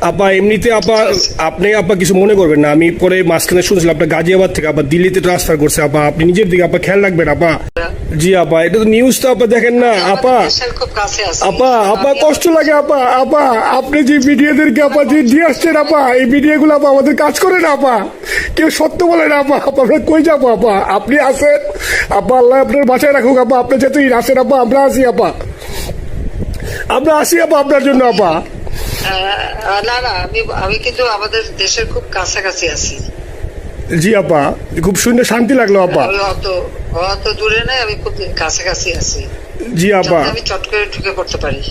আপা এমনিতে আপা আপনি আপা কিছু মনে করবেন না, আমি পরে মাঝখানে শুনছিলাম আপনার গাজিয়াবাদ থেকে আপা দিল্লিতে ট্রান্সফার করছে। আপা আপনি নিজের দিকে আপা খেয়াল রাখবেন আপা। জি আপা, এটা তো নিউজ তো আপা দেখেন না আপা। আপা আপা কষ্ট লাগে আপা। আপা আপনি যে মিডিয়াদেরকে আপা যে দিয়ে আসছেন আপা, এই মিডিয়াগুলো আপা আমাদের কাজ করে না আপা, কেউ সত্য বলে না আপা। আপা আমরা কই যাবো আপা? আপনি আসেন আপা, আল্লাহ আপনার বাসায় রাখুক আপা। আপনি যেহেতু আসেন আপা, আমরা আসি আপা, আমরা আসি আপা আপনার জন্য আপা। না না, আমি কিন্তু আমাদের দেশের খুব কাছাকাছি আছি। জি আপা, খুব শুনে শান্তি লাগলো আপা। আমি অত দূরে নাই, আমি খুব কাছাকাছি আছি। জি আপা, আমি চট করে ঢুকে পড়তে পারি।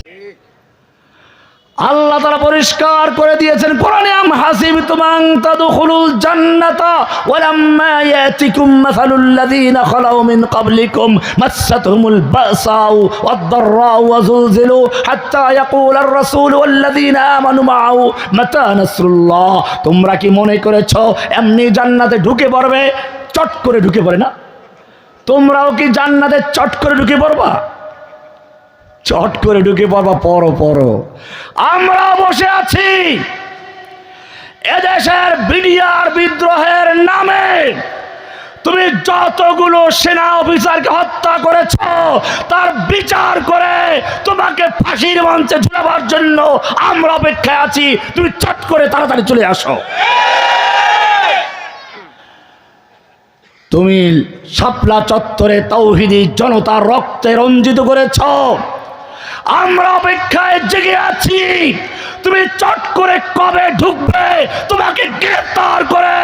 আল্লাহ তাআলা পরিষ্কার করে দিয়েছেন কোরআনে, আম হাসিবতুম আন তাদখুলুল জান্নাতা ওয়ালাম্মা ইয়াতিকুম মাসালুল লাযীনা খালাউ মিন ক্বাবলিকুম মাসসাতহুমুল বাসাউ ওয়াদ-দাররাউ ওয়া যুলজিলু হাত্তা ইয়াকুলার রাসূলু ওয়াল লাযীনা আমানু মাআহু মাতা নাসরুল্লাহ। তোমরা কি মনে করেছো এমনি জান্নাতে ঢুকে পড়বে? চট করে ঢুকে পড়ে না। তোমরাও কি জান্নাতে চট করে ঢুকে পড়বা? চট করে ঢুকে পড়বা? পড়ো। আমরা বসে আছি এদেশের বিডিআর বিদ্রোহের নামে। তুমি যতগুলো সেনা অফিসারকে হত্যা করেছ তার বিচার করে তোমাকে ফাঁসির মঞ্চে ঝুলাবার জন্য আমরা অপেক্ষায় আছি। তুমি চট করে তাড়াতাড়ি চলে আসো। তুমি শাপলা চত্বরে তাওহীদি জনতার রক্তে রঞ্জিত করেছ, আমরা অপেক্ষায় জেগে আছি। তুমি চট করে কবে ঢুকবে? তোমাকে গ্রেফতার করে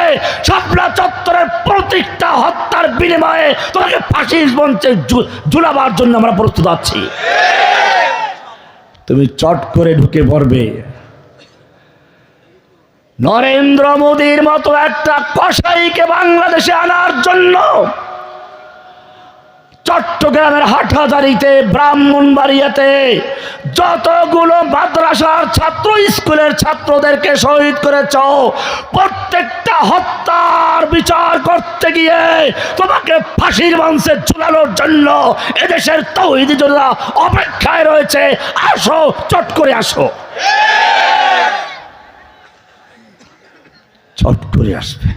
শাপলা চত্বরের প্রত্যেকটা হত্যার বিনিময়ে তোমাকে ফাঁসির মঞ্চে ঝুলাবার জন্য আমরা প্রস্তুত আছি। তুমি চট করে ঢুকে পড়বে। নরেন্দ্র মোদীর মতো একটা কসাইকে বাংলাদেশে আনার জন্য চট্টগ্রামের হাটহাজারীতে, ব্রাহ্মণবাড়িয়াতে যতগুলো মাদ্রাসার ছাত্র, স্কুলের ছাত্রদেরকে শহীদ করেছ, প্রত্যেকটা হত্যার বিচার করতে গিয়ে তোমাকে ফাঁসির মঞ্চে ঝুলানোর জন্য এদেশের তাওহীদি জনতা অপেক্ষায় রয়েছে। আসো, চট করে আসো, চট করে আসবে।